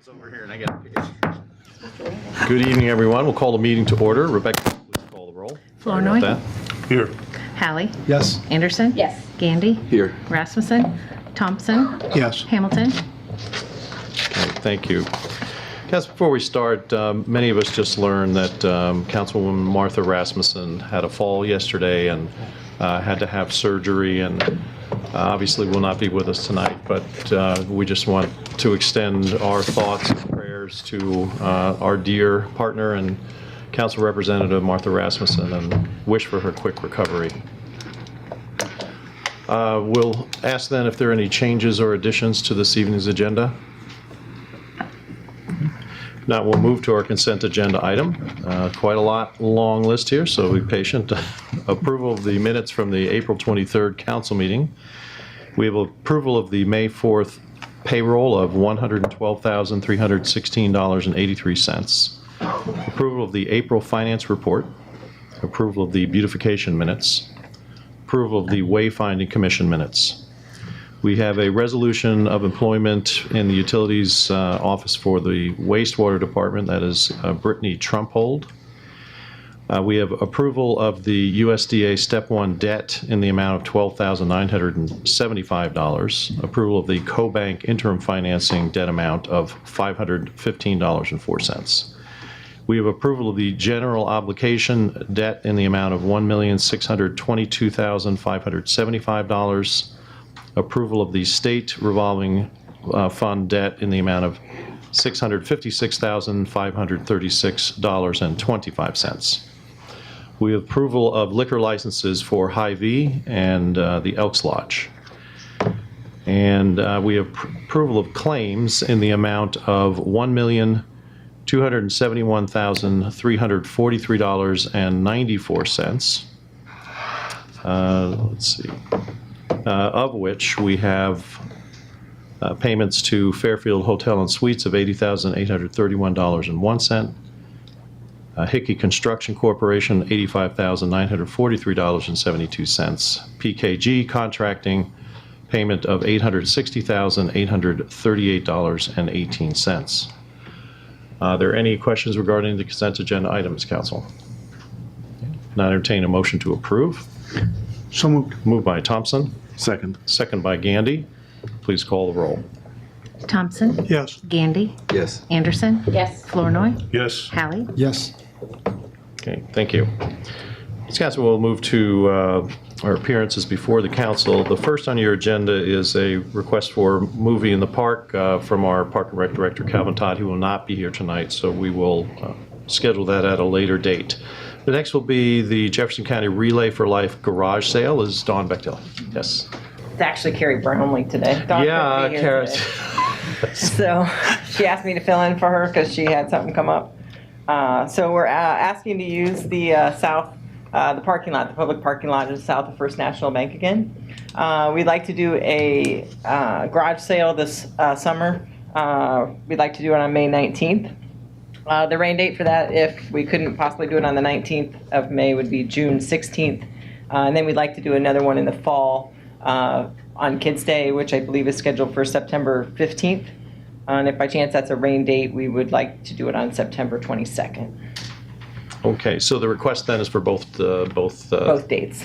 It's over here and I got it. Good evening, everyone. We'll call the meeting to order. Rebecca, please call the roll. Sorry about Flournoy. that. Here. Hallie. Yes. Anderson. Yes. Gandy. Here. Rasmussen. Thompson. Yes. Hamilton. Okay, thank you. Guys, before we start, many of us just learned that Councilwoman Martha Rasmussen had a fall yesterday and had to have surgery, and obviously will not be with us tonight, but we just want to extend our thoughts and prayers to our dear partner and Council Representative Martha Rasmussen and wish for her quick recovery. We'll ask then if there are any changes or additions to this evening's agenda. Now we'll move to our consent agenda item. Quite a long list here, so be patient. Approval of the minutes from the April 23rd council meeting. We have approval of the May 4th payroll of $112,316.83. Approval of the April finance report. Approval of the beautification minutes. Approval of the wayfinding commission minutes. We have a resolution of employment in the utilities office for the wastewater department. That is Brittany Trumpold. We have approval of the USDA Step 1 debt in the amount of $12,975. Approval of the CoBank interim financing debt amount of $515.04. We have approval of the general obligation debt in the amount of $1,622,575. Approval of the state revolving fund debt in the amount of $656,536.25. We have approval of liquor licenses for Hy-Vee and the Elks Lodge. And we have approval of claims in the amount of $1,271,343.94. Let's see. Of which we have payments to Fairfield Hotel and Suites of $80,831.01. Hickey Construction Corporation, $85,943.72. PKG Contracting, payment of $860,838.18. Are there any questions regarding the consent agenda items, Council? Now entertain a motion to approve. So moved. Moved by Thompson. Second. Second by Gandy. Please call the roll. Thompson. Yes. Gandy. Yes. Anderson. Yes. Flournoy. Yes. Hallie. Yes. Okay, thank you. Ms. Council, we'll move to our appearances before the council. The first on your agenda is a request for movie in the park from our Park and Rec Director, Calvin Todd. He will not be here tonight, so we will schedule that at a later date. The next will be the Jefferson County Relay for Life garage sale. Is Dawn Bechtel? Yes. It's actually Carrie Brownlee today. Dawn Yeah, couldn't be here Kara. today. So she asked me to fill in for her because she had something come up. So we're asking to use the the parking lot, the public parking lot just south of First National Bank again. We'd like to do a garage sale this summer. We'd like to do it on May 19th. The rain date for that, if we couldn't possibly do it on the 19th of May, would be June 16th. And then we'd like to do another one in the fall on Kids Day, which I believe is scheduled for September 15th. And if by chance that's a rain date, we would like to do it on September 22nd. Okay, so the request then is for both Both dates.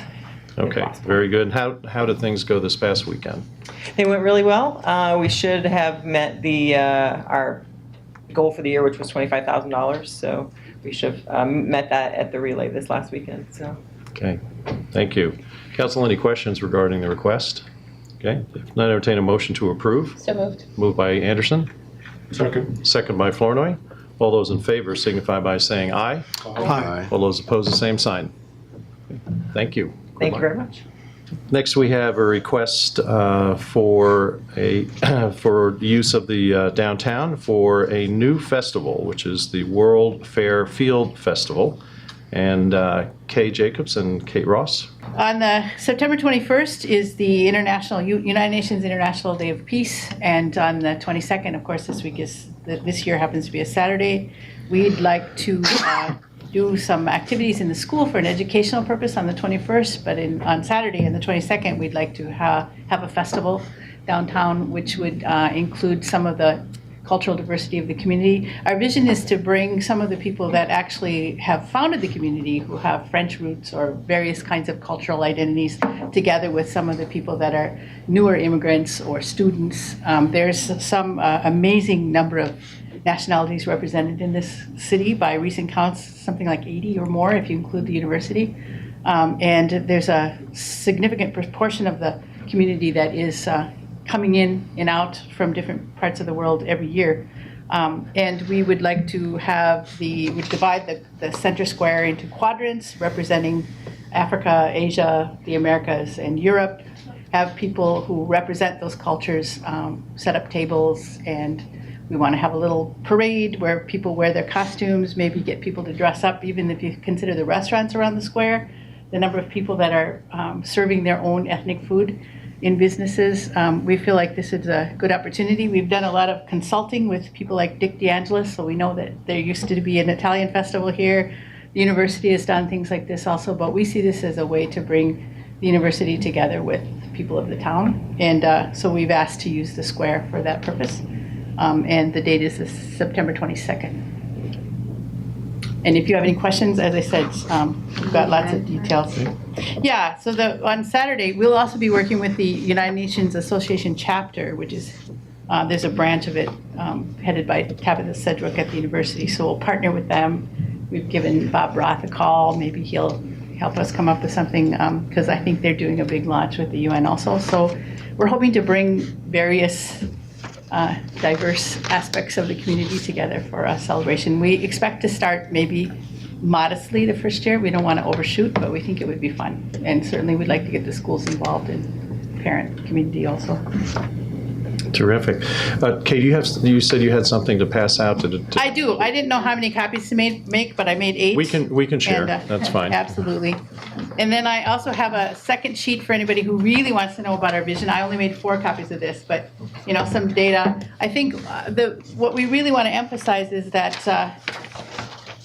Okay, possible. very good. How did things go this past weekend? They went really well. We should have met our goal for the year, which was $25,000. So we should have met that at the relay this last weekend. So. Okay, thank you. Council, any questions regarding the request? Okay, if not, entertain a motion to approve. So moved. Moved by Anderson, Second. second by Flournoy. All those in favor signify by saying aye. Aye. All those opposed, the same sign. Thank you. Good Thank you luck. very much. Next, we have a request for for use of the downtown for a new festival, which is the World Fair Field Festival. And Kay Jacobs and Kate Ross. On September 21st is the United Nations International Day of Peace, and on the 22nd, of course, this year happens to be a Saturday. We'd like to do some activities in the school for an educational purpose on the 21st, but on Saturday and the 22nd, we'd like to have a festival downtown, which would include some of the cultural diversity of the community. Our vision is to bring some of the people that actually have founded the community, who have French roots or various kinds of cultural identities, together with some of the people that are newer immigrants or students. There's some amazing number of nationalities represented in this city by recent counts, something like 80 or more if you include the university. And there's a significant proportion of the community that is coming in and out from different parts of the world every year. And we would like to have we divide the center square into quadrants representing Africa, Asia, the Americas, and Europe. Have people who represent those cultures set up tables, and we want to have a little parade where people wear their costumes, maybe get people to dress up, even if you consider the restaurants around the square, the number of people that are serving their own ethnic food in businesses. We feel like this is a good opportunity. We've done a lot of consulting with people like Dick DeAngelis, so we know that there used to be an Italian festival here. The university has done things like this also, but we see this as a way to bring the university together with people of the town. And so we've asked to use the square for that purpose. And the date is September 22nd. And if you have any questions, as I said, we've got lots of details. Yeah, so on Saturday, we'll also be working with the United Nations Association chapter, which is, there's a branch of it headed by Tabitha Sedgwick at the university. So we'll partner with them. We've given Bob Roth a call. Maybe he'll help us come up with something, because I think they're doing a big launch with the UN also. So we're hoping to bring various diverse aspects of the community together for a celebration. We expect to start maybe modestly the first year. We don't want to overshoot, but we think it would be fun. And certainly we'd like to get the schools involved and parent community also. Terrific. Kate, you said you had something to pass out to I do. I didn't know how many copies to make, but I made 8. We can share. And, That's fine. Absolutely. And then I also have a second sheet for anybody who really wants to know about our vision. I only made 4 copies of this, but some data. I think what we really want to emphasize is that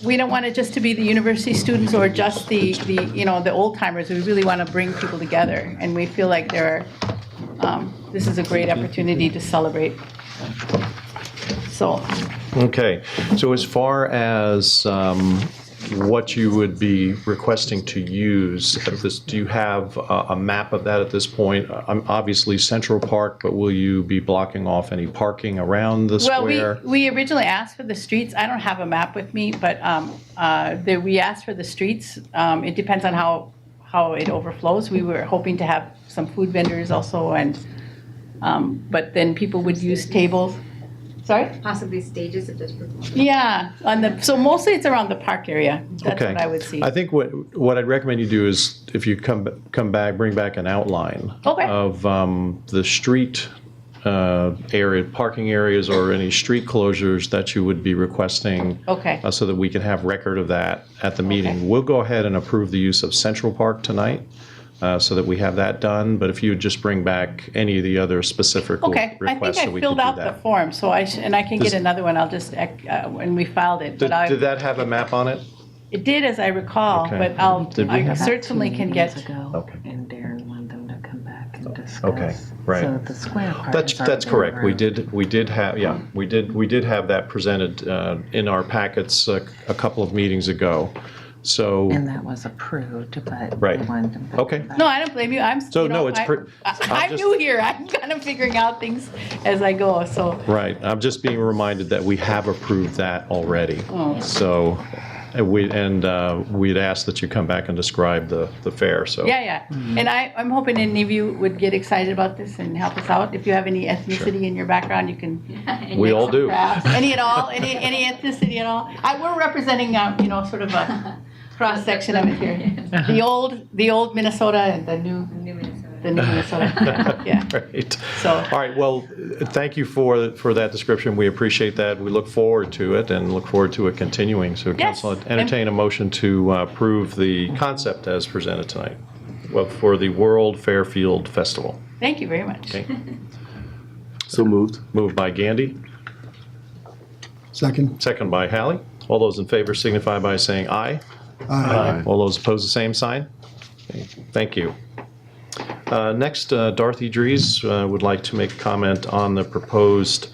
we don't want it just to be the university students or just the old timers. We really want to bring people together, and we feel like this is a great opportunity to celebrate. So. Okay. So as far as what you would be requesting to use at this, do you have a map of that at this point? Obviously Central Park, but will you be blocking off any parking around the square? Well, we originally asked for the streets. I don't have a map with me, but we asked for the streets. It depends on how it overflows. We were hoping to have some food vendors also, and but then people would use tables. Sorry? Possibly stages of this performance. Yeah, so mostly it's around the park area. That's Okay. what I would see. I think what I'd recommend you do is if you come back, bring back an outline Okay. of the street area, parking areas, or any street closures that you would be requesting. Okay. So that we can have record of that at the meeting. Okay. We'll go ahead and approve the use of Central Park tonight, so that we have that done. But if you would just bring back any of the other specific Okay, I requests, think so I we could filled do out the that. form, so I can Does- get another one. I'll just, when we filed it. But Did that have a map on it? It did, as I recall, Okay. but Did we I have- certainly can get. Okay. And Darren wanted them to come back and discuss. Okay, right. So the square part That's has already been correct. We approved. did have, yeah, we did have that presented in our packets a couple of meetings ago. So, And that was approved, but Right. they wanted them. Okay. No, I don't blame you. So, no, it's I'm I'm just- new here. I'm kind of figuring out things as I go, so. right, I'm just being reminded that we have approved that already. Oh. So, we'd ask that you come back and describe the fair, so. Yeah. And I'm hoping any of you would get excited about this and help us out. If you have any ethnicity in your background, you can. We all do. Crafts. Any at all? Any ethnicity at all? We're representing, sort of a cross section of it here. The old Minnesota and the new Minnesota. Yeah. Right. So. All right, well, thank you for that description. We appreciate that. We look forward to it and look forward to it continuing. So Yes. council, entertain a motion to approve the concept as presented tonight for the World Fairfield Festival. Thank you very much. Okay. So moved. Moved by Gandy, Second. second by Hallie. All those in favor signify by saying aye. Aye. All those opposed, the same sign. Okay, thank you. Next, Dorothy Dries would like to make a comment on the proposed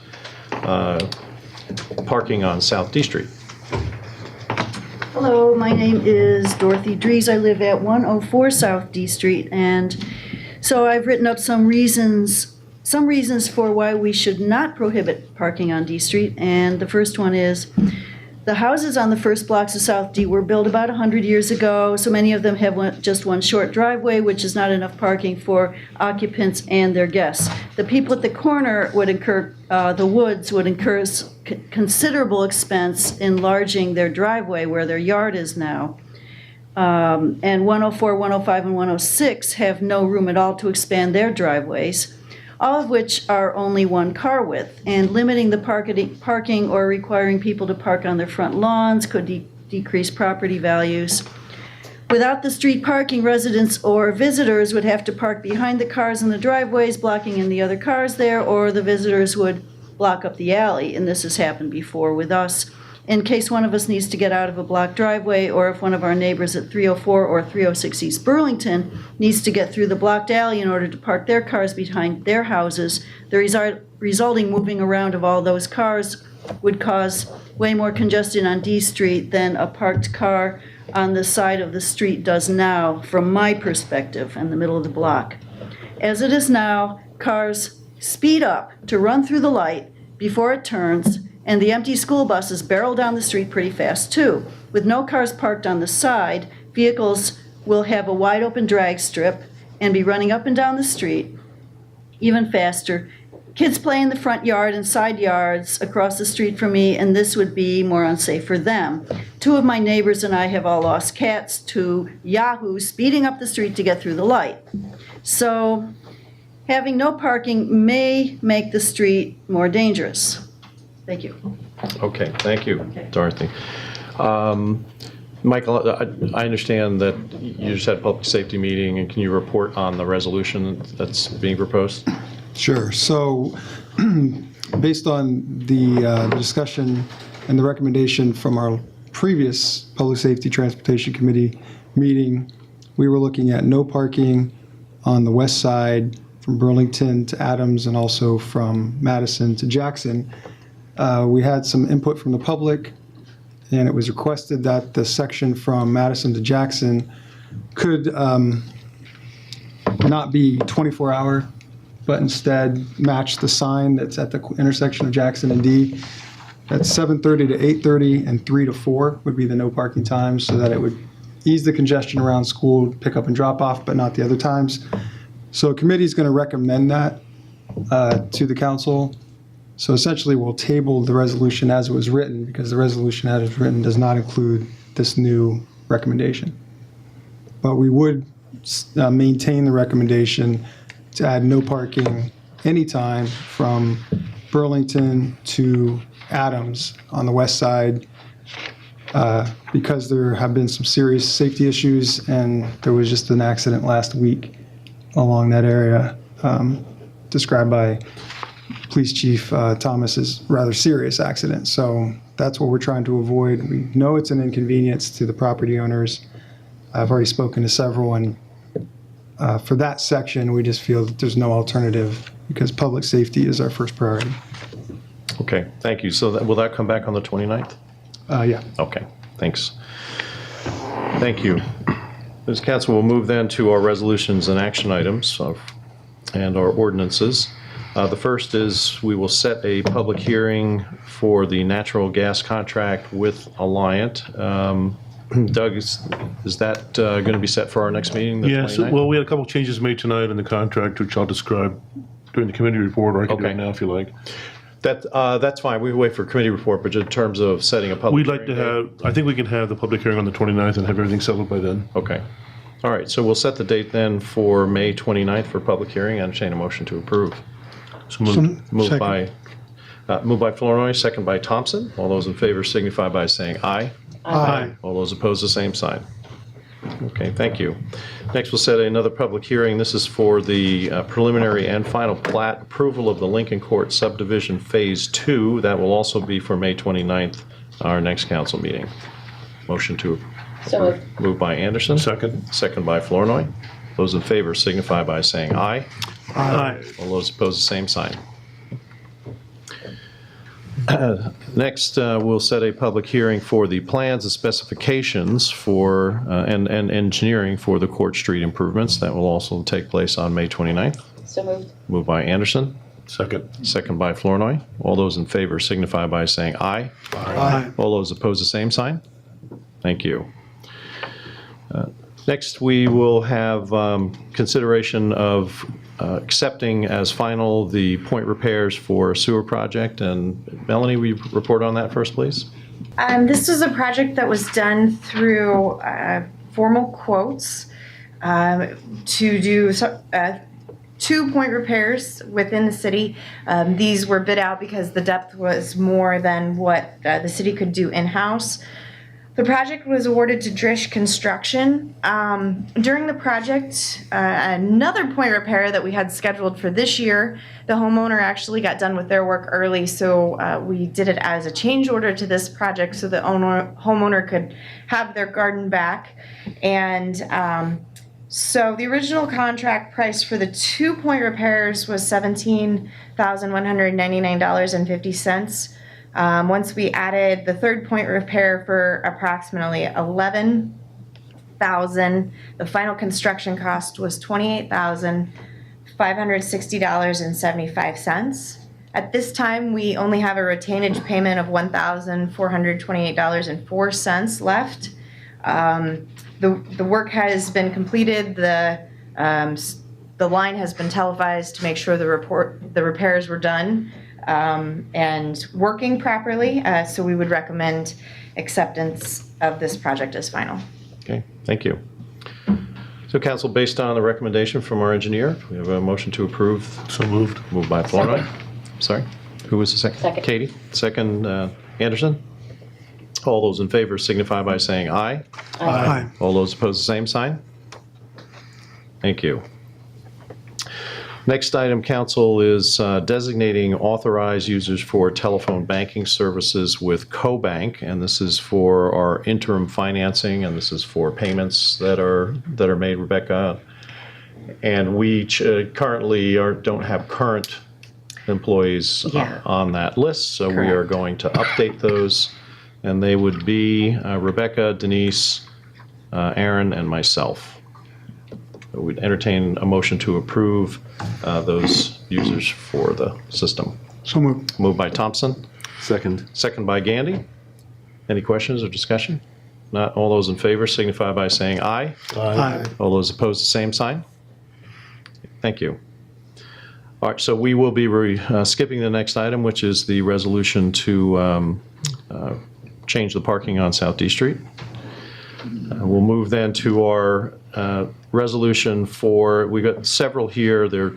parking on South D Street. Hello, my name is Dorothy Dries. I live at 104 South D Street, and so I've written up some reasons for why we should not prohibit parking on D Street, and the first one is the houses on the first blocks of South D were built about 100 years ago, so many of them have just one short driveway, which is not enough parking for occupants and their guests. The people at the corner would incur, the Woods would incur considerable expense enlarging their driveway where their yard is now. And 104, 105, and 106 have no room at all to expand their driveways, all of which are only one car width, and limiting the parking or requiring people to park on their front lawns could decrease property values. Without the street parking, residents or visitors would have to park behind the cars in the driveways, blocking in the other cars there, or the visitors would block up the alley, and this has happened before with us. In case one of us needs to get out of a blocked driveway, or if one of our neighbors at 304 or 306 East Burlington needs to get through the blocked alley in order to park their cars behind their houses, the resulting moving around of all those cars would cause way more congestion on D Street than a parked car on the side of the street does now, from my perspective, in the middle of the block. As it is now, cars speed up to run through the light before it turns, and the empty school buses barrel down the street pretty fast too. With no cars parked on the side, vehicles will have a wide open drag strip and be running up and down the street even faster. Kids play in the front yard and side yards across the street from me, and this would be more unsafe for them. Two of my neighbors and I have all lost cats to yahoos speeding up the street to get through the light. So having no parking may make the street more dangerous. Thank you. Okay, thank you, Dorothy. Michael, I understand that you just had a public safety meeting, and can you report on the resolution that's being proposed? Sure. So based on the discussion and the recommendation from our previous Public Safety Transportation Committee meeting, we were looking at no parking on the west side from Burlington to Adams and also from Madison to Jackson. We had some input from the public, and it was requested that the section from Madison to Jackson could not be 24-hour, but instead match the sign that's at the intersection of Jackson and D. That's 7:30 to 8:30 and 3 to 4 would be the no parking times, so that it would ease the congestion around school, pick up and drop off, but not the other times. So a committee is going to recommend that to the council. So essentially, we'll table the resolution as it was written, because the resolution as it was written does not include this new recommendation. But we would maintain the recommendation to add no parking anytime from Burlington to Adams on the west side, because there have been some serious safety issues, and there was just an accident last week along that area, described by Police Chief Thomas's rather serious accident. So that's what we're trying to avoid. We know it's an inconvenience to the property owners. I've already spoken to several, and for that section, we just feel that there's no alternative, because public safety is our first priority. Okay, thank you. So will that come back on the 29th? Yeah. Okay, thanks. Thank you. As council, we'll move then to our resolutions and action items and our ordinances. The first is we will set a public hearing for the natural gas contract with Alliant. Doug, is that going to be set for our next meeting, the Yes, 29th? well, we had a couple changes made tonight in the contract, which I'll describe during the committee report, or I can do Okay. it now if you like. That's fine. We wait for committee report, but in terms of setting a public We'd hearing like to date- have, I think we can have the public hearing on the 29th and have everything settled by then. Okay. All right, so we'll set the date then for May 29th for public hearing. I entertain a motion to approve. So moved. Moved by Flournoy, second by Thompson. All those in favor signify by saying aye. Aye. All those opposed, the same sign. Okay, thank you. Next, we'll set another public hearing. This is for the preliminary and final plat approval of the Lincoln Court subdivision Phase 2. That will also be for May 29th, our next council meeting. Motion to approve. Moved by Anderson. Second. Second by Flournoy. Those in favor signify by saying aye. Aye. All those opposed, the same sign. Next, we'll set a public hearing for the plans and specifications for, and engineering for the Court Street improvements. That will also take place on May 29th. So moved. Moved by Anderson, Second. second by Flournoy. All those in favor signify by saying aye. Aye. All those opposed, the same sign. Thank you. Next, we will have consideration of accepting as final the point repairs for sewer project. And Melanie, will you report on that first, please? This was a project that was done through formal quotes to do 2 point repairs within the city. These were bid out because the depth was more than what the city could do in-house. The project was awarded to Drish Construction. During the project, another point repair that we had scheduled for this year, the homeowner actually got done with their work early, so we did it as a change order to this project so the homeowner could have their garden back. And so the original contract price for the 2 point repairs was $17,199.50. Once we added the 3rd point repair for approximately $11,000, the final construction cost was $28,560.75. At this time, we only have a retainage payment of $1,428.04 left. The work has been completed. The line has been televised to make sure the repairs were done and working properly. So we would recommend acceptance of this project as final. Okay, thank you. So council, based on the recommendation from our engineer, we have a motion to approve. So moved. Moved by Flournoy. Sorry, who was the second? Second. Katie. Second, Anderson. All those in favor signify by saying aye. Aye. All those opposed, the same sign. Thank you. Next item, council, is designating authorized users for telephone banking services with CoBank, and this is for our interim financing, and this is for payments that are made, Rebecca. And we currently don't have current employees Yeah. on that list, so we are Correct. going to update those, and they would be Rebecca, Denise, Aaron, and myself. We'd entertain a motion to approve those users for the system. So moved. Moved by Thompson, Second. second by Gandy. Any questions or discussion? Not all those in favor signify by saying aye. Aye. All those opposed, the same sign. Thank you. All right, so we will be skipping the next item, which is the resolution to change the parking on South D Street. We'll move then to our resolution for, we've got several here. They're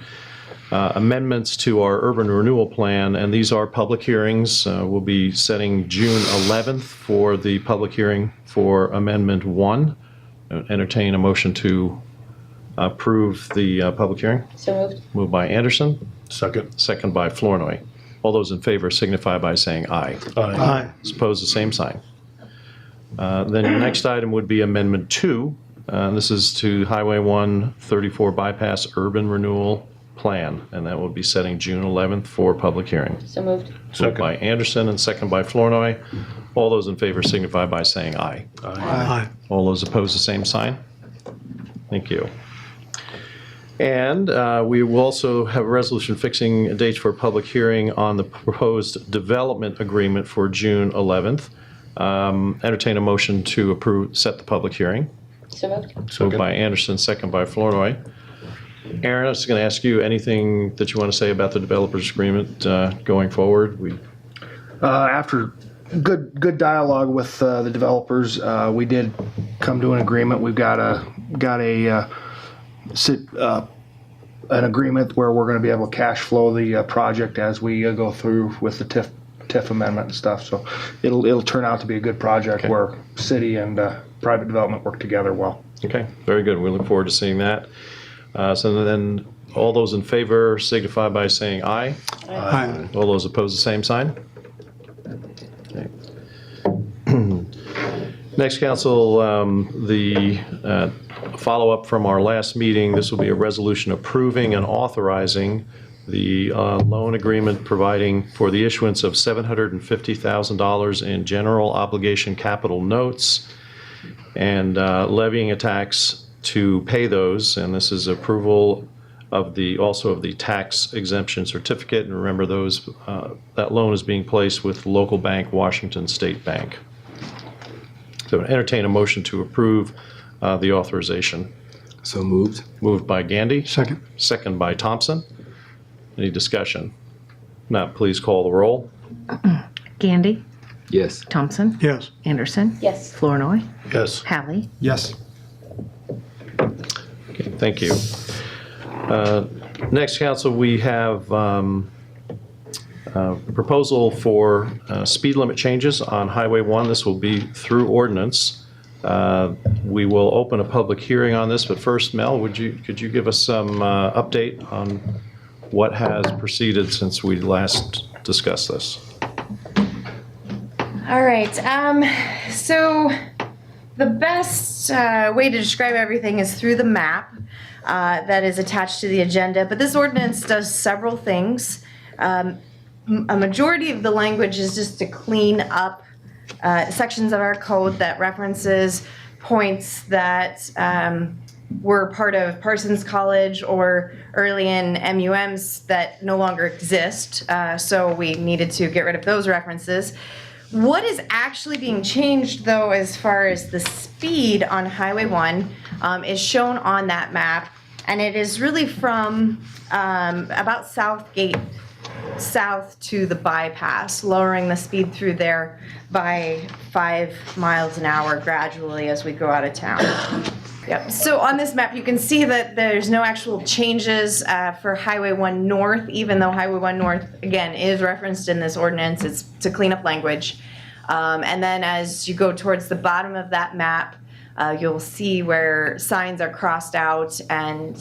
amendments to our urban renewal plan, and these are public hearings. We'll be setting June 11th for the public hearing for Amendment 1. Entertain a motion to approve the public hearing. So moved. Moved by Anderson, Second. second by Flournoy. All those in favor signify by saying aye. Aye. Opposed, the same sign. Then your next item would be Amendment 2. This is to Highway 134 Bypass Urban Renewal Plan, and that will be setting June 11th for public hearing. So moved. Moved by Anderson and second by Flournoy. All those in favor signify by saying aye. Aye. All those opposed, the same sign. Thank you. And we will also have a resolution fixing dates for public hearing on the proposed development agreement for June 11th. Entertain a motion to approve, set the public hearing. So moved. Moved by Anderson, second by Flournoy. Aaron, I was going to ask you anything that you want to say about the developers agreement going forward? After good dialogue with the developers, we did come to an agreement. We've got an agreement where we're going to be able to cash flow the project as we go through with the TIF amendment and stuff. So it'll turn out to be a good project where city and private development work together well. Okay, very good. We look forward to seeing that. So then, all those in favor signify by saying aye. Aye. All those opposed, the same sign. Okay. Next, council, the follow-up from our last meeting. This will be a resolution approving and authorizing the loan agreement providing for the issuance of $750,000 in general obligation capital notes and levying a tax to pay those. And this is approval of also of the tax exemption certificate. And remember, that loan is being placed with local bank, Washington State Bank. So entertain a motion to approve the authorization. So moved. Moved by Gandy. Second. Second by Thompson. Any discussion? Not, please call the roll. Gandy, Yes. Thompson, Yes. Anderson, Yes. Flournoy, Yes. Hallie. Yes. Okay, thank you. Next, council, we have a proposal for speed limit changes on Highway 1. This will be through ordinance. We will open a public hearing on this, but first, Mel, could you give us some update on what has proceeded since we last discussed this? All right. So the best way to describe everything is through the map that is attached to the agenda. But this ordinance does several things. A majority of the language is just to clean up sections of our code that references points that were part of Parsons College or early in MUMs that no longer exist. So we needed to get rid of those references. What is actually being changed, though, as far as the speed on Highway 1 is shown on that map, and it is really from about Southgate south to the bypass, lowering the speed through there by 5 miles an hour gradually as we go out of town. Yep. So on this map, you can see that there's no actual changes for Highway 1 North, even though Highway 1 North, again, is referenced in this ordinance. It's to clean up language. And then as you go towards the bottom of that map, you'll see where signs are crossed out and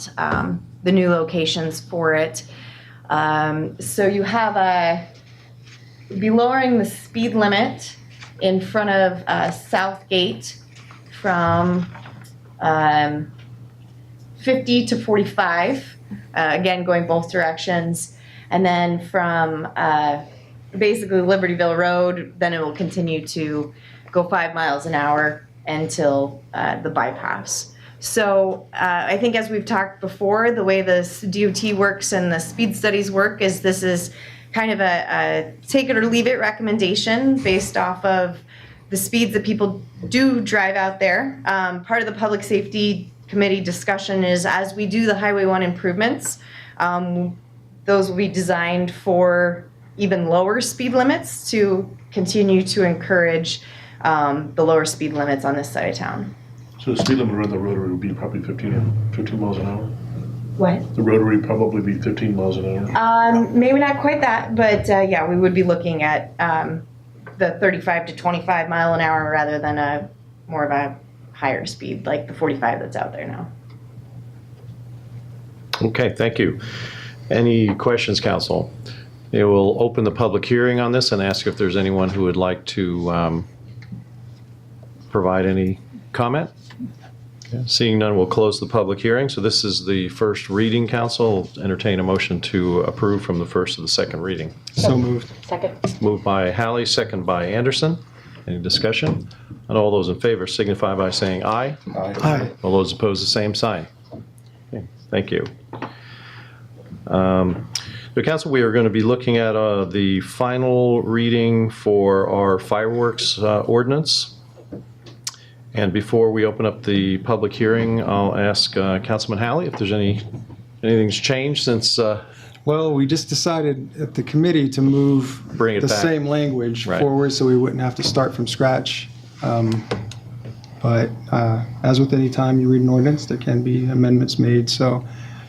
the new locations for it. So you have be lowering the speed limit in front of Southgate from 50 to 45, again going both directions, and then from basically Libertyville Road, then it will continue to go 5 miles an hour until the bypass. So I think as we've talked before, the way this DOT works and the speed studies work is this is kind of a take it or leave it recommendation based off of the speeds that people do drive out there. Part of the Public Safety Committee discussion is as we do the Highway 1 improvements, those will be designed for even lower speed limits to continue to encourage the lower speed limits on this side of town. So the speed limit around the rotary would be probably 15 miles an hour? What? The rotary would probably be 15 miles an hour? Maybe not quite that, but yeah, we would be looking at the 35 to 25 mile an hour rather than more of a higher speed like the 45 that's out there now. Okay, thank you. Any questions, council? We will open the public hearing on this and ask if there's anyone who would like to provide any comment. Okay, seeing none, we'll close the public hearing. So this is the first reading, council. Entertain a motion to approve from the first to the second reading. So moved. Second. Moved by Hallie, second by Anderson. Any discussion? And all those in favor signify by saying aye. Aye. All those opposed, the same sign. Okay, thank you. So council, we are going to be looking at the final reading for our fireworks ordinance. And before we open up the public hearing, I'll ask Councilman Hallie if there's anything's changed since. Well, we just decided at the committee to move Bring it the back. same language Right. forward so we wouldn't have to start from scratch. But as with any time you read an ordinance, there can be amendments made. So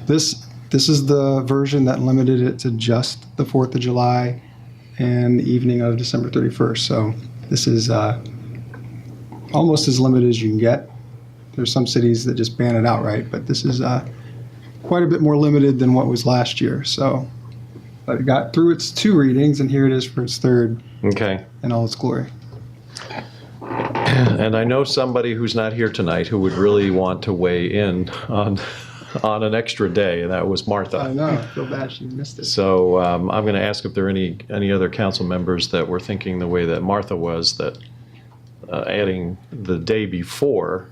this is the version that limited it to just the 4th of July and the evening of December 31st. So this is almost as limited as you can get. There's some cities that just ban it outright, but this is quite a bit more limited than what was last year. So, but it got through its 2 readings, and here it is for its 3rd Okay. in all its glory. And I know somebody who's not here tonight who would really want to weigh in on on an extra day, and that was I Martha. know, I feel bad she missed it. So I'm going to ask if there are any other council members that were thinking the way that Martha was, that adding the day before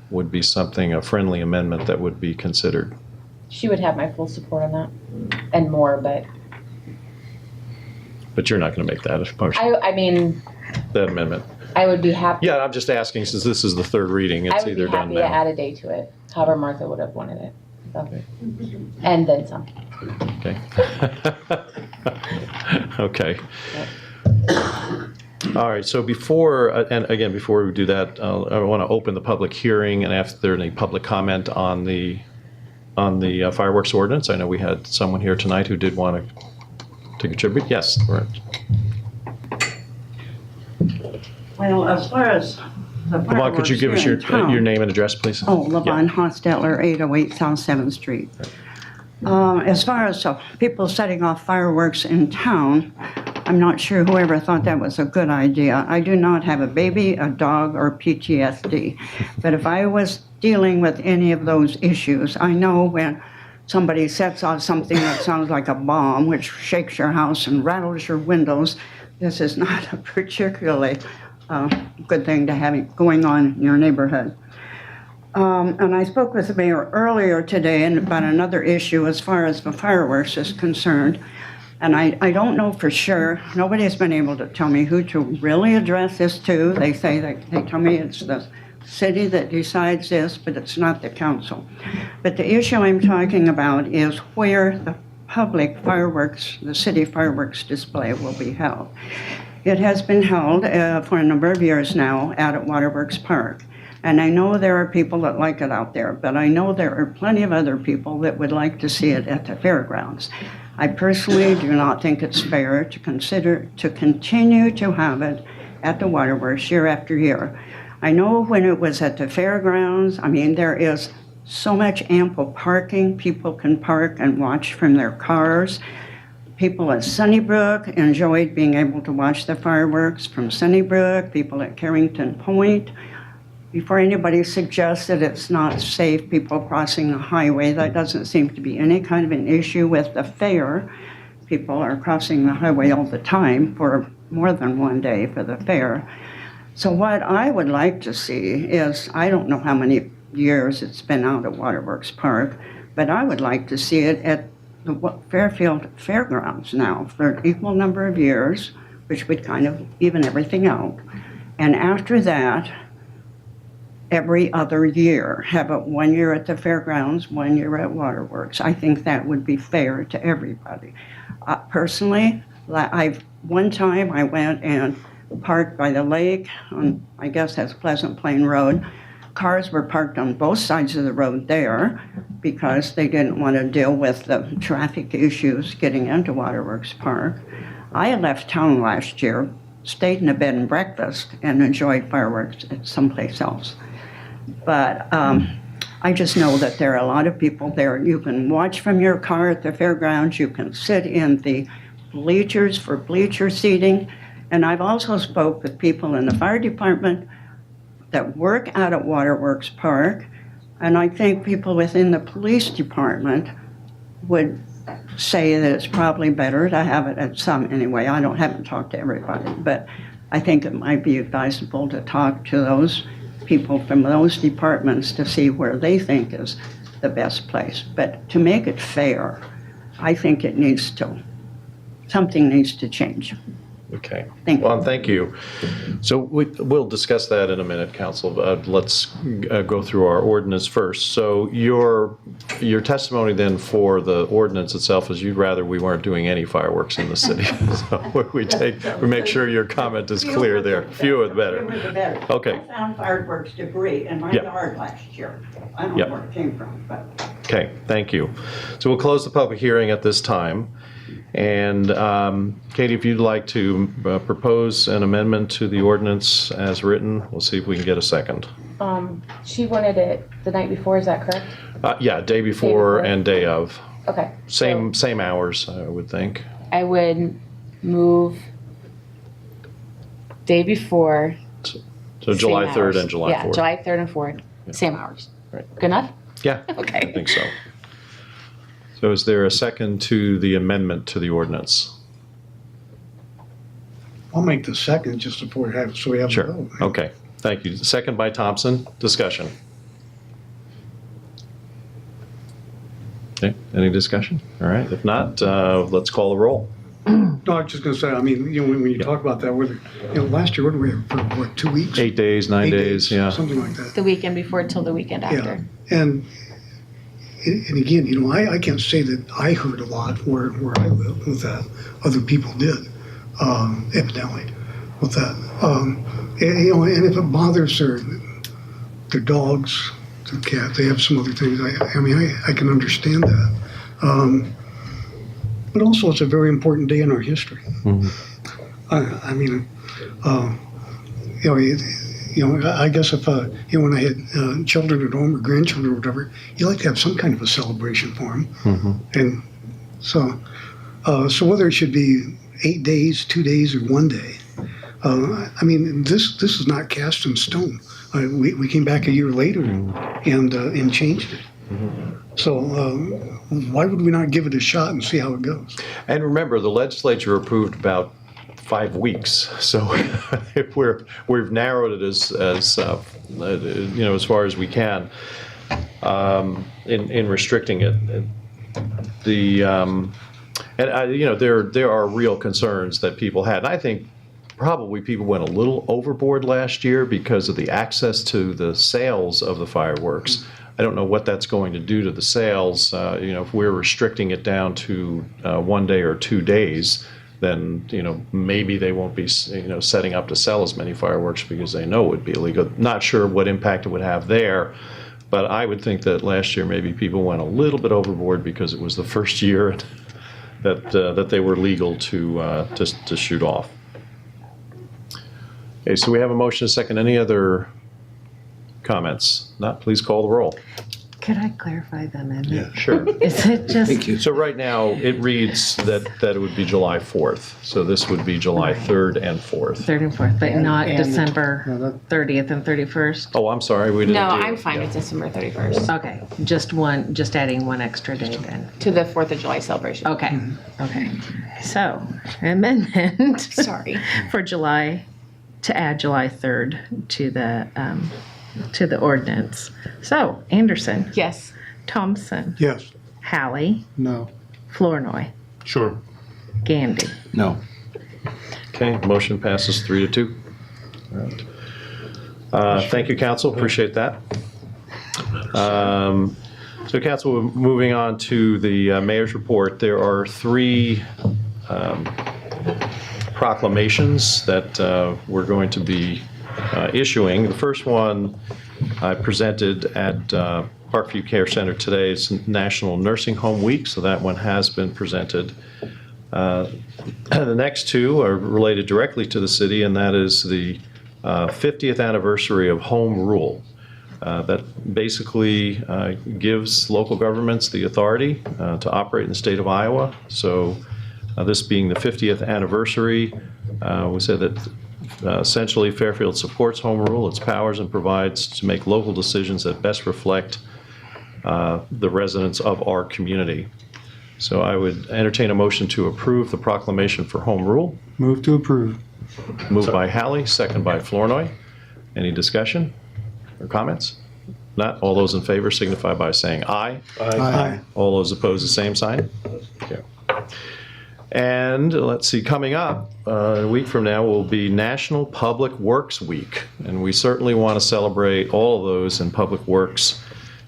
would be something, a friendly amendment that would be considered. She would have my full support on that and more, but But you're not going to make that a motion, I mean, that amendment. I would be happy. Yeah, I'm just asking, since this is the third reading, I it's would be either done happy to now. add a day to it, however Martha would have wanted it. So. And then some. Okay. Okay. All right, so before, and again, before we do that, I want to open the public hearing and ask if there any public comment on the fireworks ordinance. I know we had someone here tonight who did want to contribute. Yes, right. Well, as far as the Lamont, could you give us fireworks here in your town- name and address, please? Oh, Levon Hostetler, 808 South 7th Street. As far as people setting off fireworks in town, I'm not sure whoever thought that was a good idea. I do not have a baby, a dog, or PTSD. But if I was dealing with any of those issues, I know when somebody sets off something that sounds like a bomb, which shakes your house and rattles your windows, this is not a particularly good thing to have going on in your neighborhood. And I spoke with the mayor earlier today about another issue as far as the fireworks is concerned. And I don't know for sure. Nobody has been able to tell me who to really address this to. They say they tell me it's the city that decides this, but it's not the council. But the issue I'm talking about is where the public fireworks, the city fireworks display will be held. It has been held for a number of years now out at Waterworks Park. And I know there are people that like it out there, but I know there are plenty of other people that would like to see it at the fairgrounds. I personally do not think it's fair to continue to have it at the Waterworks year after year. I know when it was at the fairgrounds, I mean, there is so much ample parking. People can park and watch from their cars. People at Sunnybrook enjoyed being able to watch the fireworks from Sunnybrook, people at Carrington Point. Before anybody suggests that it's not safe, people crossing the highway, that doesn't seem to be any kind of an issue with the fair. People are crossing the highway all the time for more than one day for the fair. So what I would like to see is, I don't know how many years it's been out at Waterworks Park, but I would like to see it at the Fairfield Fairgrounds now for an equal number of years, which would kind of even everything out. And after that, every other year, have it 1 year at the fairgrounds, 1 year at Waterworks. I think that would be fair to everybody. Personally, one time I went and parked by the lake on, I guess that's Pleasant Plain Road. Cars were parked on both sides of the road there because they didn't want to deal with the traffic issues getting into Waterworks Park. I left town last year, stayed in a bed and breakfast, and enjoyed fireworks at someplace else. But I just know that there are a lot of people there. You can watch from your car at the fairgrounds. You can sit in the bleachers for bleacher seating. And I've also spoke with people in the fire department that work out at Waterworks Park. And I think people within the police department would say that it's probably better to have it at some, anyway. I haven't talked to everybody, but I think it might be advisable to talk to those people from those departments to see where they think is the best place. But to make it fair, I think something needs to change. Okay. Thank you. Well, thank you. So we'll discuss that in a minute, Council. Let's go through our ordinance first. So your testimony then for the ordinance itself is you'd rather we weren't doing any fireworks in the city. So we make sure your comment is clear there. Fewer the better. Fewer the better. Okay. I found fireworks debris in my Yep. yard last year. I don't Yep. know where it came from, but. Okay, thank you. So we'll close the public hearing at this time. And Katie, if you'd like to propose an amendment to the ordinance as written, we'll see if we can get a second. She wanted it the night before, is that correct? Yeah, day before and day of. Okay. Same hours, I would think. I would move day before. So July same 3rd hours. and July 4th. Yeah, July 3rd and 4th, same hours. Right. Good enough? Yeah, I Okay. think so. So is there a second to the amendment to the ordinance? I'll make the second just before we have, so we have a Sure. vote. Okay, thank you. Second by Thompson. Discussion. Okay, any discussion? All right, if not, let's call the roll. No, I was just gonna say, I mean, you know, when you talk about that, whether, you know, last year, what did we have, for what, 2 weeks? 8 days, 9 8 days, yeah. Something like that. The weekend before till the weekend Yeah, after. and again, you know, I can't say that I heard a lot where I live with that. Other people did, evidently, with that. And, you know, and if it bothers their dogs, their cat, they have some other things. I mean, I can understand that. But also, it's a very important day in our history. I mean, you know, I guess if you know, when I had children at home or grandchildren or whatever, you like to have some kind of a celebration for them. And so, so whether it should be 8 days, 2 days, or 1 day, I mean, this is not cast in stone. We came back a year later and changed it. So why would we not give it a shot and see how it goes? And remember, the legislature approved about 5 weeks, so if we've narrowed it as you know, as far as we can in restricting it. You know, there are real concerns that people had. And I think probably people went a little overboard last year because of the access to the sales of the fireworks. I don't know what that's going to do to the sales. You know, if we're restricting it down to 1 day or 2 days, then, you know, maybe they won't be, you know, setting up to sell as many fireworks because they know it would be illegal. Not sure what impact it would have there, but I would think that last year maybe people went a little bit overboard because it was the first year that they were legal to shoot off. Okay, so we have a motion, a second. Any other comments? Not, please call the roll. Could I clarify the amendment? Sure. Is it just, So right now, it reads that it would be July 4th. So this would be July 3rd and 4th. 3rd and 4th, but not and the- December no, that- 30th and 31st? Oh, I'm sorry, we didn't No, do I'm it. fine with December 31st Okay, just adding one extra day then. to the 4th of July celebration. Okay, okay. So, amendment. Sorry. For July, to add July 3rd to the ordinance. So, Anderson, Yes. Thompson, Yes. Hallie, No. Flournoy, Sure. Gandy. No. Okay, motion passes 3-2. All right. Thank you, council, appreciate that. So council, moving on to the mayor's report, there are 3 proclamations that we're going to be issuing. The first one I presented at Parkview Care Center today. It's National Nursing Home Week, so that one has been presented. The next 2 are related directly to the city, and that is the 50th anniversary of Home Rule. That basically gives local governments the authority to operate in the state of Iowa. So this being the 50th anniversary, we said that essentially Fairfield supports Home Rule, its powers, and provides to make local decisions that best reflect the residents of our community. So I would entertain a motion to approve the proclamation for Home Rule. Move to approve. Moved by Hallie, second by Flournoy. Any discussion or comments? Not, all those in favor signify by saying aye. Aye. All those opposed, the same sign. Okay. And let's see, coming up a week from now will be National Public Works Week. And we certainly want to celebrate all of those in public works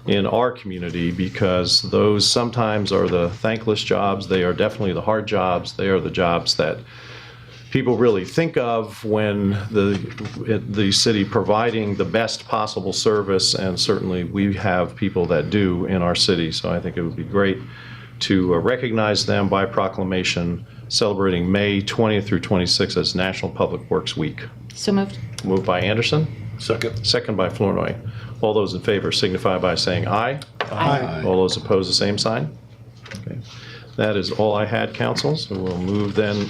in our community because those sometimes are the thankless jobs. They are definitely the hard jobs. They are the jobs that people really think of when the city providing the best possible service, and certainly we have people that do in our city. So I think it would be great to recognize them by proclamation celebrating May 20th through 26th as National Public Works Week. So moved. Moved by Anderson, Second. second by Flournoy. All those in favor signify by saying aye. Aye. All those opposed, the same sign. Okay. That is all I had, council, so we'll move then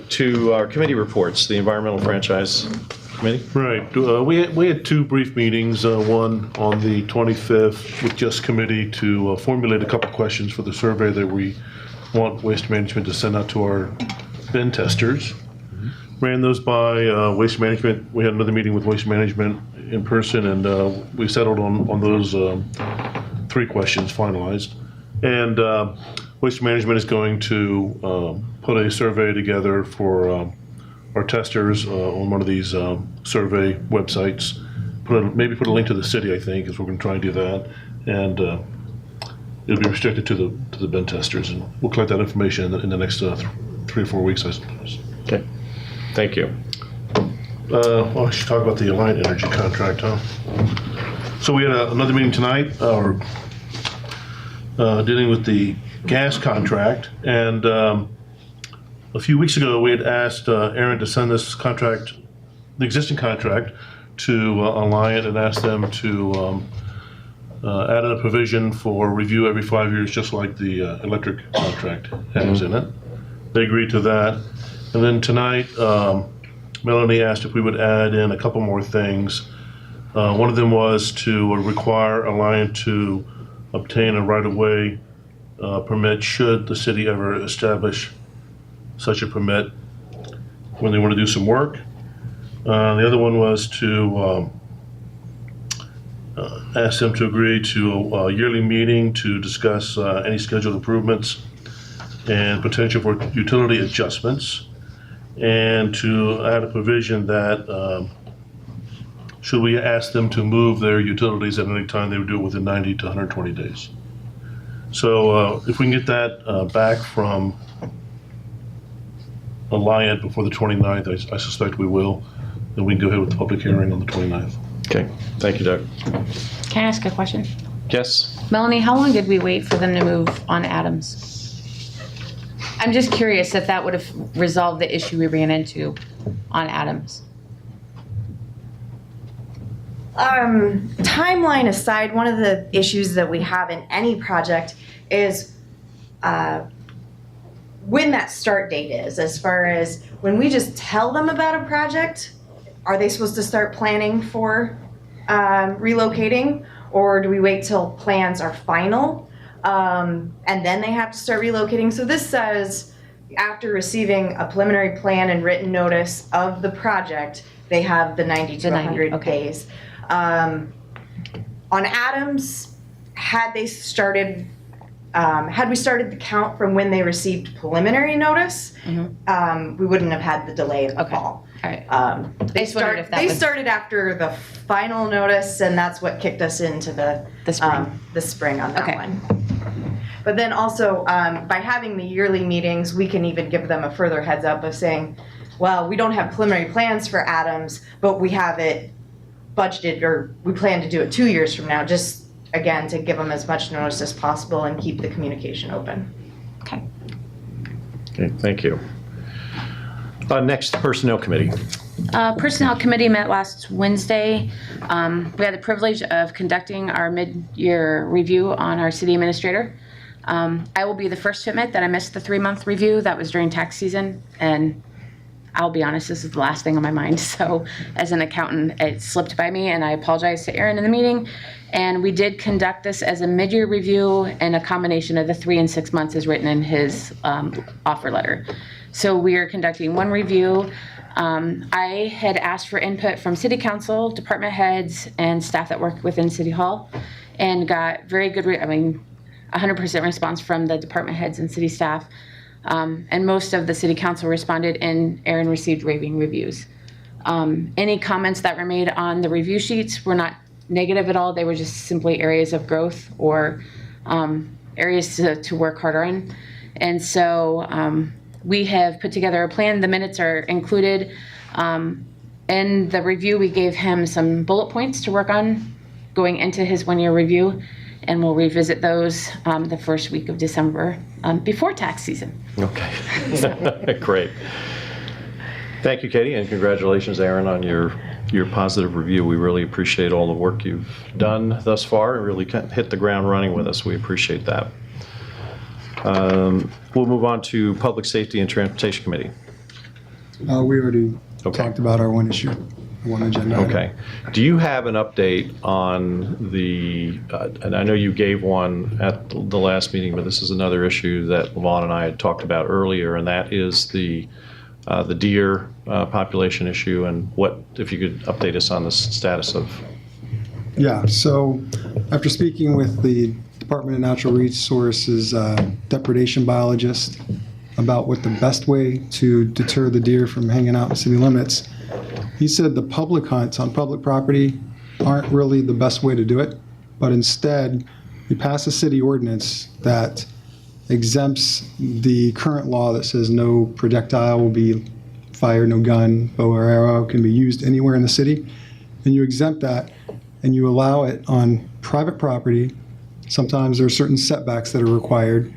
to our committee reports. The Environmental Franchise Committee? Right. We had two brief meetings, one on the 25th with just committee to formulate a couple questions for the survey that we want Waste Management to send out to our bin testers. Ran those by Waste Management. We had another meeting with Waste Management in person, and we settled on those 3 questions finalized. And Waste Management is going to put a survey together for our testers on one of these survey websites. Maybe put a link to the city, I think, is we're going to try and do that. And it'll be restricted to the bin testers, and we'll collect that information in the next 3 or 4 weeks, I suppose. Okay, thank you. Well, I should talk about the Alliant Energy contract, huh? So we had another meeting tonight, dealing with the gas contract, and a few weeks ago we had asked Aaron to send this contract, the existing contract, to Alliant and ask them to add in a provision for review every 5 years, just like the electric contract has in it. They agreed to that. And then tonight, Melanie asked if we would add in a couple more things. One of them was to require Alliant to obtain a right-of-way permit should the city ever establish such a permit when they want to do some work. The other one was to ask them to agree to a yearly meeting to discuss any scheduled improvements and potential for utility adjustments, and to add a provision that should we ask them to move their utilities at any time, they would do it within 90 to 120 days. So if we can get that back from Alliant before the 29th, I suspect we will, then we can go ahead with the public hearing on the 29th. Okay, thank you, Doug. Can I ask a question? Yes? Melanie, how long did we wait for them to move on Adams? I'm just curious if that would have resolved the issue we ran into on Adams. Timeline aside, one of the issues that we have in any project is when that start date is, as far as when we just tell them about a project, are they supposed to start planning for relocating, or do we wait till plans are final and then they have to start relocating? So this says after receiving a preliminary plan and written notice of the project, they have the 90 to 100 days. On Adams, had we started the count from when they received preliminary notice, we wouldn't have had the delay in the fall. All right. They started after the final notice, and that's what kicked us into the spring on that one. But then also, by having the yearly meetings, we can even give them a further heads up of saying, well, we don't have preliminary plans for Adams, but we have it budgeted, or we plan to do it 2 years from now, just again to give them as much notice as possible and keep the communication open. Okay. Okay, thank you. Next, Personnel Committee. Personnel Committee met last Wednesday. We had the privilege of conducting our mid-year review on our city administrator. I will be the first to admit that I missed the 3-month review. That was during tax season, and I'll be honest, this is the last thing on my mind. So as an accountant, it slipped by me, and I apologize to Aaron in the meeting. And we did conduct this as a mid-year review, and a combination of the 3 and 6 months is written in his offer letter. So we are conducting one review. I had asked for input from city council, department heads, and staff that work within City Hall, and got very good, 100% response from the department heads and city staff. And most of the city council responded, and Aaron received raving reviews. Any comments that were made on the review sheets were not negative at all. They were just simply areas of growth or areas to work harder on. And so we have put together a plan. The minutes are included. In the review, we gave him some bullet points to work on going into his 1-year review, and we'll revisit those the first week of December before tax season. Okay, great. Thank you, Katie, and congratulations, Aaron, on your positive review. We really appreciate all the work you've done thus far and really hit the ground running with us. We appreciate that. We'll move on to Public Safety and Transportation Committee. We already talked about our one issue. one agenda item. Okay. Do you have an update on the, and I know you gave one at the last meeting, but this is another issue that Levon and I had talked about earlier, and that is the deer population issue, and what, if you could update us on the status of. Yeah, so after speaking with the Department of Natural Resources depredation biologist about what the best way to deter the deer from hanging out in city limits, he said the public hunts on public property aren't really the best way to do it, but instead we pass a city ordinance that exempts the current law that says no projectile will be fired, no gun, bow or arrow can be used anywhere in the city, and you exempt that and you allow it on private property. Sometimes there are certain setbacks that are required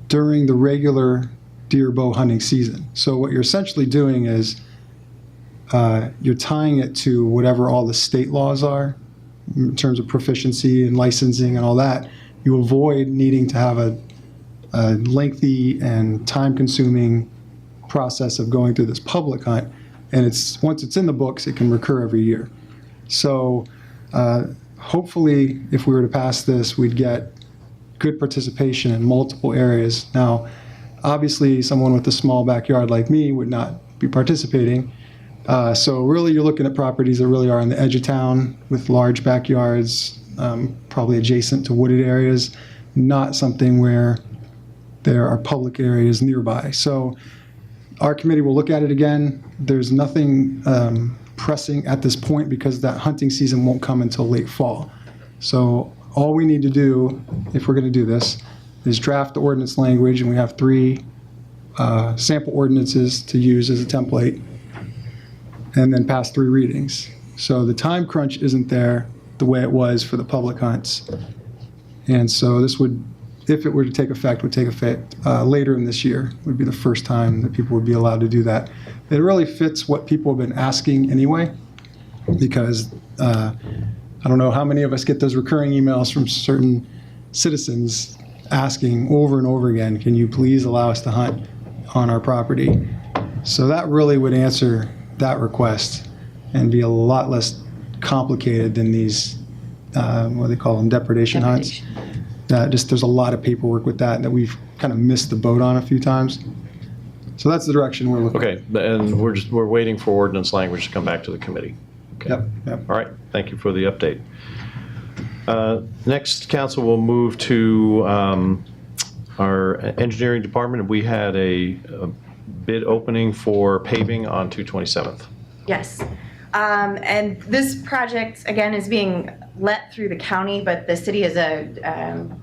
during the regular deer bow hunting season. So what you're essentially doing is you're tying it to whatever all the state laws are in terms of proficiency and licensing and all that. You avoid needing to have a lengthy and time-consuming process of going through this public hunt. And once it's in the books, it can recur every year. So hopefully, if we were to pass this, we'd get good participation in multiple areas. Now, obviously, someone with a small backyard like me would not be participating. So really, you're looking at properties that really are on the edge of town with large backyards, probably adjacent to wooded areas, not something where there are public areas nearby. So our committee will look at it again. There's nothing pressing at this point because that hunting season won't come until late fall. So all we need to do, if we're going to do this, is draft the ordinance language, and we have 3 sample ordinances to use as a template, and then pass 3 readings. So the time crunch isn't there the way it was for the public hunts. And so this would, if it were to take effect, would take effect later in this year, would be the first time that people would be allowed to do that. It really fits what people have been asking anyway, because I don't know how many of us get those recurring emails from certain citizens asking over and over again, can you please allow us to hunt on our property? So that really would answer that request and be a lot less complicated than these, what do they call them, depredation hunts. There's a lot of paperwork with that we've kind of missed the boat on a few times. So that's the direction we're looking. Okay, and we're waiting for ordinance language to come back to the committee. Okay. Yep. All right, thank you for the update. Next, council will move to our engineering department. We had a bid opening for paving on 227th. Yes. And this project, again, is being let through the county, but the city is a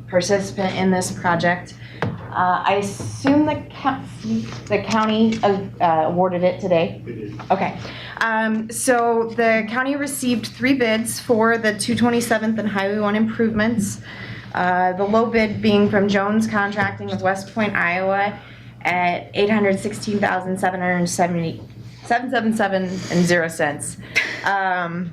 participant in this project. I assume the county awarded it today? Okay. So the county received 3 bids for the 227th and Highway 1 improvements. The low bid being from Jones Contracting of West Point, Iowa at $816,777.0.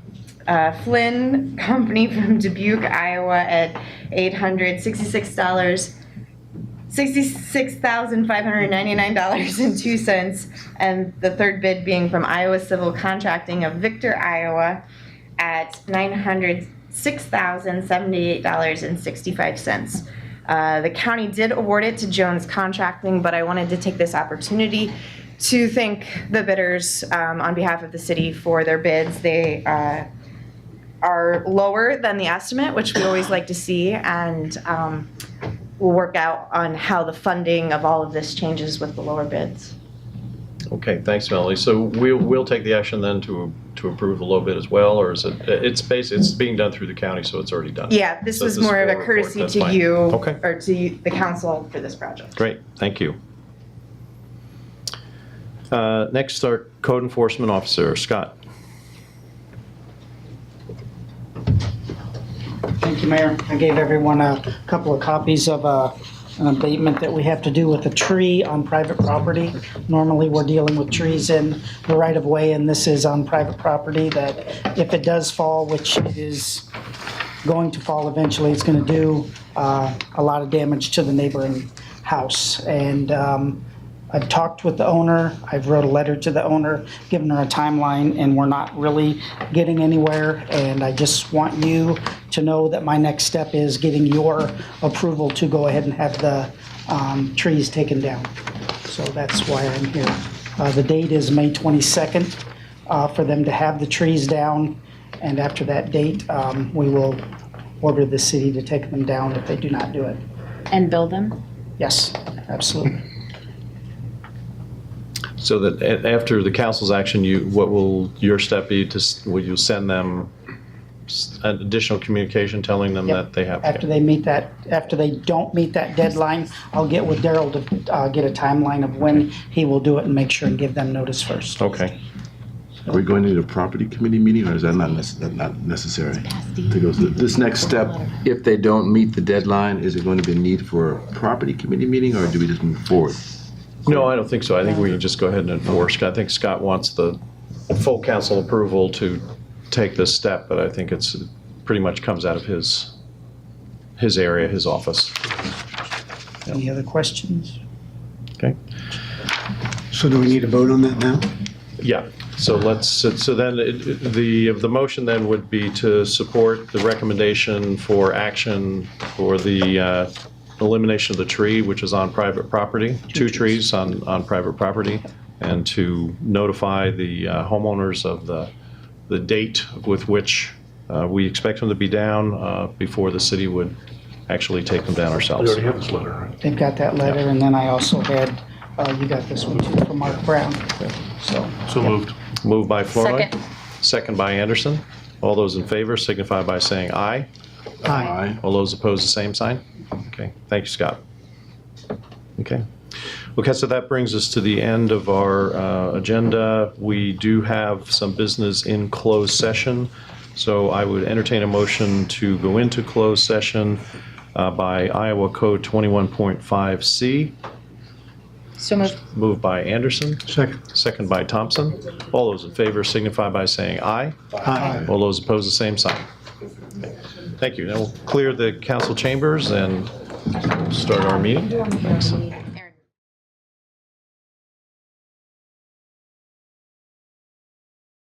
Flynn Company from Dubuque, Iowa at $66,599.02, and the third bid being from Iowa Civil Contracting of Victor, Iowa at $906,078.65. The county did award it to Jones Contracting, but I wanted to take this opportunity to thank the bidders on behalf of the city for their bids. They are lower than the estimate, which we always like to see, and we'll work out on how the funding of all of this changes with the lower bids. Okay, thanks, Melanie. So we'll take the action then to approve the low bid as well, or is it's being done through the county, so it's already done? Yeah, this So was more of a forward courtesy report, to that's fine. you, Okay. or to the council for this project. Great, thank you. Next, our code enforcement officer, Scott. Thank you, Mayor. I gave everyone a couple of copies of an abatement that we have to do with a tree on private property. Normally, we're dealing with trees in the right-of-way, and this is on private property that if it does fall, which it is going to fall eventually, it's going to do a lot of damage to the neighboring house. And I've talked with the owner, I've wrote a letter to the owner, given her a timeline, and we're not really getting anywhere. And I just want you to know that my next step is getting your approval to go ahead and have the trees taken down. So that's why I'm here. The date is May 22nd for them to have the trees down. And after that date, we will order the city to take them down if they do not do it. And build them? Yes, absolutely. So that after the council's action, what will your step be will you send them an additional communication telling them Yep. that they have? After they don't meet that deadline, I'll get with Daryl to get a timeline of when he will do it and make sure and give them notice first. Okay. Are we going to need a property committee meeting, or is that not necessary to go through this next step? If they don't meet the deadline, is it going to be a need for a property committee meeting, or do we just move forward? No, I don't think so. I think we can just go ahead and enforce. I think Scott wants the full council approval to take this step, but I think it's pretty much comes out of his area, his office. Any other questions? Okay. So do we need to vote on that now? Yeah. So then the motion then would be to support the recommendation for action for the elimination of the tree, which is on private property, two trees on private property, and to notify the homeowners of the date with which we expect them to be down before the city would actually take them down We ourselves. already have this letter, right? They've got that letter, and then I also had, you got this one too from Mark Brown. So moved. Moved by Flournoy. Second. Second by Anderson. All those in favor signify by saying aye. Aye. All those opposed, the same sign? Okay, thank you, Scott. Okay. Okay, so that brings us to the end of our agenda. We do have some business in closed session, so I would entertain a motion to go into closed session by Iowa Code 21.5C. So moved. Moved by Anderson. Second. Second by Thompson. All those in favor signify by saying aye. Aye. All those opposed, the same sign. Thank you. Now we'll clear the council chambers and start our meeting. Thanks.